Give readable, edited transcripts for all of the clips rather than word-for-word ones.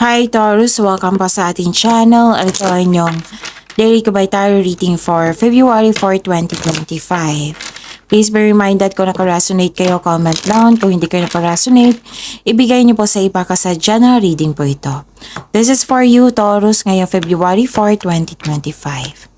Hi Taurus! Welcome pa sa ating channel. Ito ay inyong daily kabay tarot reading for February 4, 2025. Please be reminded kung naka-resonate kayo, comment down. Kung hindi kayo naka-resonate, ibigay niyo po sa iba kasi general reading po ito. This is for you Taurus ngayong February 4, 2025.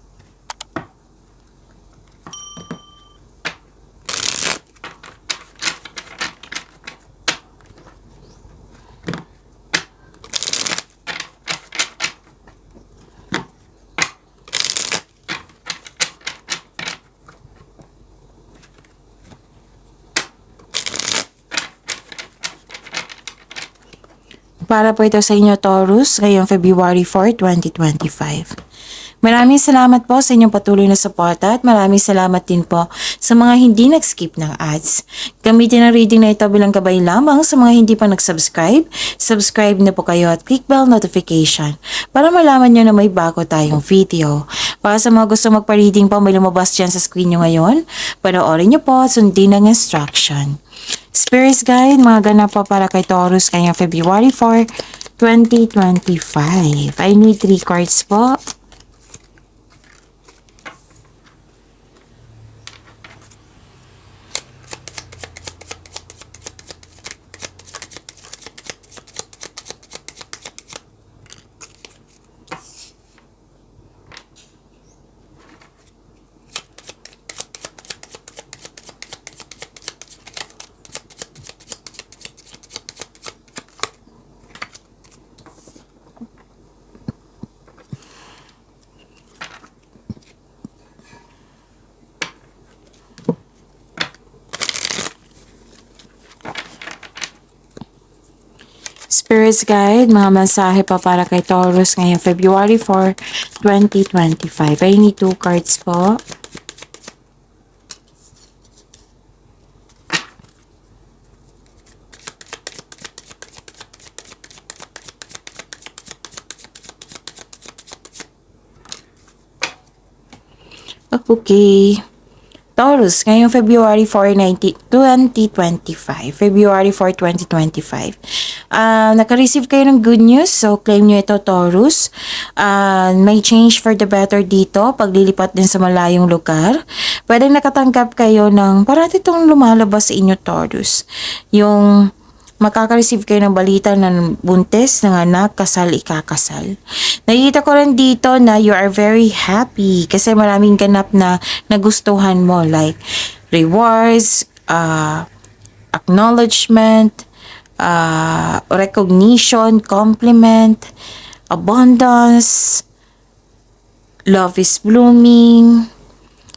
Para po ito sa inyo Taurus ngayong February 4, 2025. Maraming salamat po sa inyong patuloy na suporta at maraming salamat din po sa mga hindi nag-skip ng ads. Gamitin ang reading na ito bilang gabay lamang sa mga hindi pa nag-subscribe. Subscribe na po kayo at click bell notification para malaman nyo na may bago tayong video. Para sa mga gusto magpa-reading po, may lumabas dyan sa screen nyo ngayon. Panoorin nyo po at sundin ang instruction. Spirit Guide, mga ganap po para kay Taurus ngayong February 4, 2025. I need 3 cards po. Spirit Guide, mga mensahe pa para kay Taurus ngayong February 4, 2025. I need 2 cards po. Okay. Taurus, ngayong February 4, 2025. February 4, 2025. Naka-receive kayo ng good news, so claim nyo ito, Taurus. May change for the better dito, paglilipat din sa malayong lugar. Pwede nakatanggap kayo ng parati itong lumalabas sa inyo, Taurus. Yung makaka-receive kayo ng balita ng buntis, ng anak, kasal, ikakasal. Nakikita ko rin dito na you are very happy kasi maraming ganap na nagustuhan mo, like rewards, acknowledgement, recognition, compliment, abundance, love is blooming,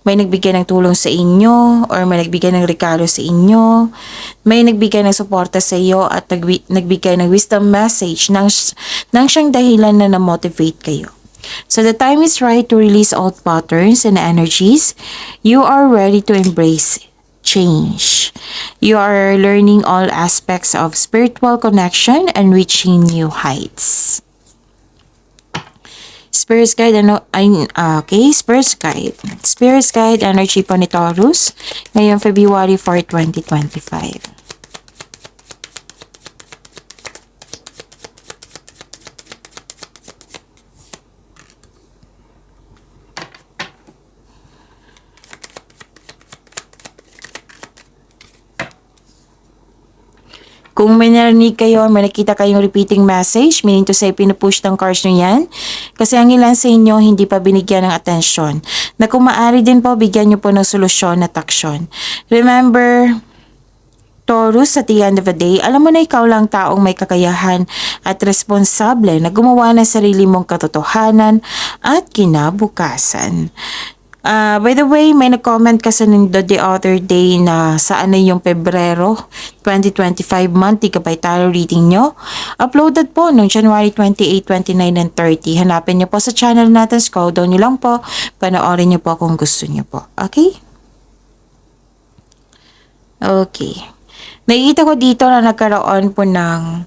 may nagbigay ng tulong sa inyo or may nagbigay ng regalo sa inyo, may nagbigay ng suporta sa iyo at nagbigay ng wisdom message nang siyang dahilan na na-motivate kayo. So the time is right to release old patterns and energies. You are ready to embrace change. You are learning all aspects of spiritual connection and reaching new heights. Spirit Guide, okay, Spirit Guide. Spirit Guide, energy po ni Taurus ngayong February 4, 2025. Kung may narinig kayo, may nakita kayong repeating message, meaning to say, pinupush ng cards nyo yan. Kasi ang ilan sa inyo, hindi pa binigyan ng atensyon. Na kung maaari din po, bigyan nyo po ng solusyon at aksyon. Remember, Taurus, at the end of the day, alam mo na ikaw lang taong may kakayahan at responsable na gumawa ng sarili mong katotohanan at kinabukasan. By the way, may nag-comment kasi the other day na saan na yung Pebrero 2025 monthly kabay tarot reading nyo. Uploaded po noong January 28, 29, and 30. Hanapin nyo po sa channel natin. Scroll down nyo lang po. Panoorin nyo po kung gusto nyo po. Okay? Okay. Nakikita ko dito na nagkaroon po ng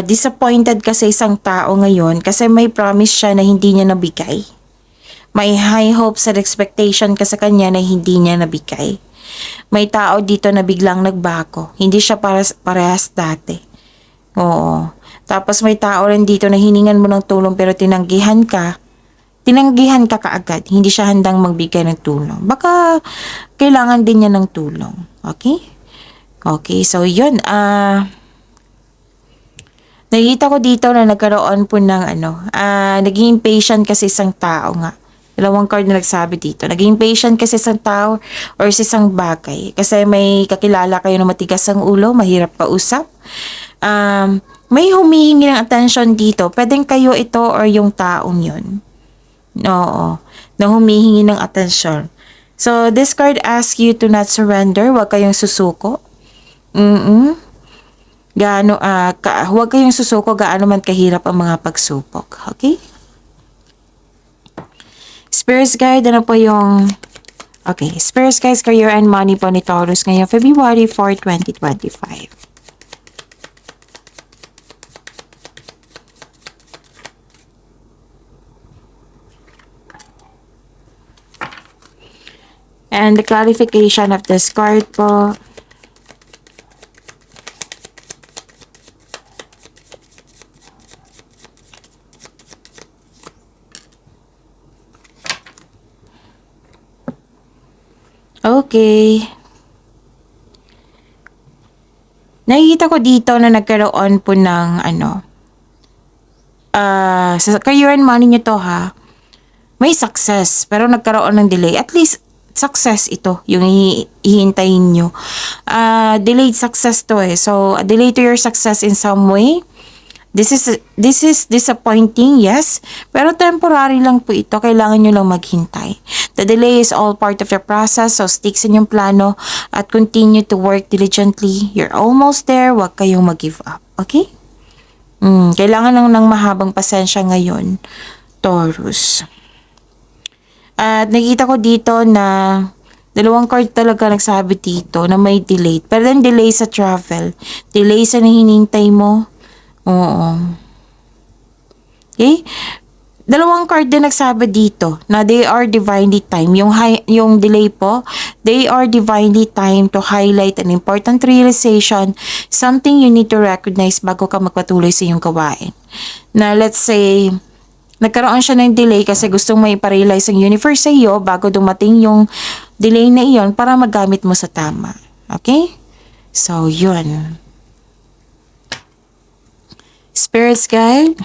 disappointed kasi isang tao ngayon kasi may promise siya na hindi niya nabigay. May high hopes and expectation ka sa kanya na hindi niya nabigay. May tao dito na biglang nagbago. Hindi siya parehas dati. Oo. Tapos may tao rin dito na hiningan mo ng tulong pero tinanggihan ka kaagad. Hindi siya handang magbigay ng tulong. Baka kailangan din niya ng tulong. Okay? Okay, so yun. Nakikita ko dito na nagkaroon po ng naging impatient kasi isang tao nga. Dalawang card na nagsabi dito. Naging impatient kasi isang tao or sa isang bagay. Kasi may kakilala kayo na matigas ang ulo, mahirap kausap. May humihingi ng attention dito. Pwedeng kayo ito or yung taong yun. Oo. Na humihingi ng attention. So, this card asks you to not surrender. Huwag kayong susuko. Huwag kayong susuko gaano man kahirap ang mga pagsupok. Okay? Spirits Guide, ano po yung... Okay, Spirits Guide, Career and Money po ni Taurus ngayong February 4, 2025. And the clarification of this card po. Okay. Nakikita ko dito na nagkaroon po ng sa career and money nyo to ha, may success pero nagkaroon ng delay. At least success ito yung hihintayin nyo. Delayed success to eh. So, a delay to your success in some way. This is disappointing, yes. Pero temporary lang po ito. Kailangan nyo lang maghintay. The delay is all part of the process. So, stick sa inyong plano at continue to work diligently. You're almost there. Huwag kayong mag-give up. Okay? Kailangan lang ng mahabang pasensya ngayon, Taurus. At nakita ko dito na dalawang card talaga nagsabi dito na may delay. Pero then delay sa travel. Delay sa nahinintay mo. Oo. Okay? Dalawang card din nagsabi dito na they are divinely timed. Yung delay po, they are divinely timed to highlight an important realization, something you need to recognize bago ka magpatuloy sa iyong gawain. Na let's say, nagkaroon siya ng delay kasi gustong may iparealize ang universe sa iyo bago dumating yung delay na iyon para magamit mo sa tama. Okay? So, yun. Spirits Guide,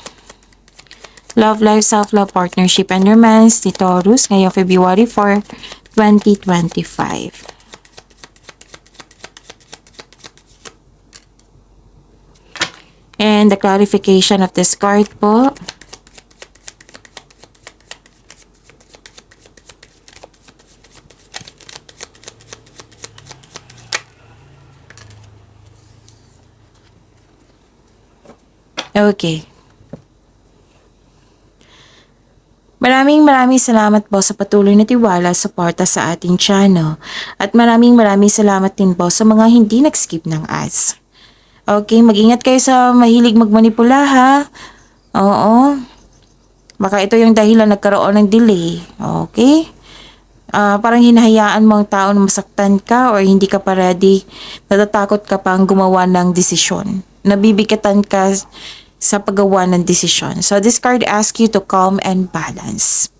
Love Life, Self-Love, Partnership, and Romance ni Taurus ngayong February 4, 2025. And the clarification of this card po. Okay. Maraming salamat po sa patuloy na tiwala, suporta sa ating channel. At maraming salamat din po sa mga hindi nag-skip ng ads. Okay, mag-ingat kayo sa mahilig magmanipula ha. Oo. Baka ito yung dahilan nagkaroon ng delay. Okay? Parang hinahayaan mo ang tao na masaktan ka or hindi ka pa ready. Natatakot ka pang gumawa ng desisyon. Nabibigatan ka sa paggawa ng desisyon. So, this card asks you to calm and balance.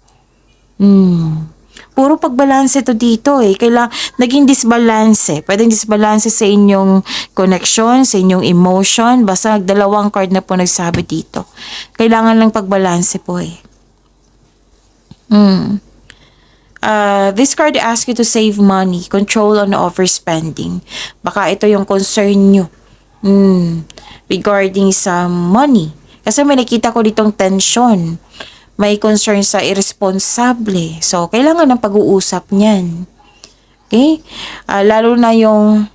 Puro pagbalanse to dito eh. Naging disbalance. Pwedeng disbalance sa inyong connection, sa inyong emotion. Basta dalawang card na po nagsabi dito. Kailangan lang pagbalanse po eh. This card asks you to save money, control on overspending. Baka ito yung concern nyo. Regarding sa money. Kasi may nakita ko ditong tension. May concern sa irresponsable. So, kailangan ng pag-uusap niyan. Okay? Lalo na yung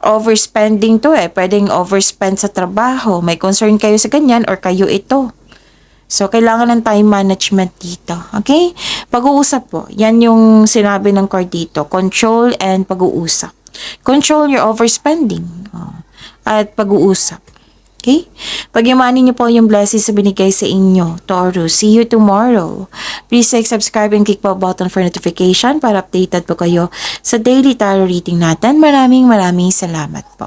overspending to eh. Pwedeng overspend sa trabaho. May concern kayo sa ganyan or kayo ito. So, kailangan ng time management dito. Okay? Pag-uusap po. Yan yung sinabi ng card dito. Control and pag-uusap. Control your overspending. At pag-uusap. Okay? Pagyamanin niyo po yung blessings na binigay sa inyo, Taurus. See you tomorrow. Please like, subscribe, and click po button for notification para updated po kayo sa daily tarot reading natin. Maraming salamat po.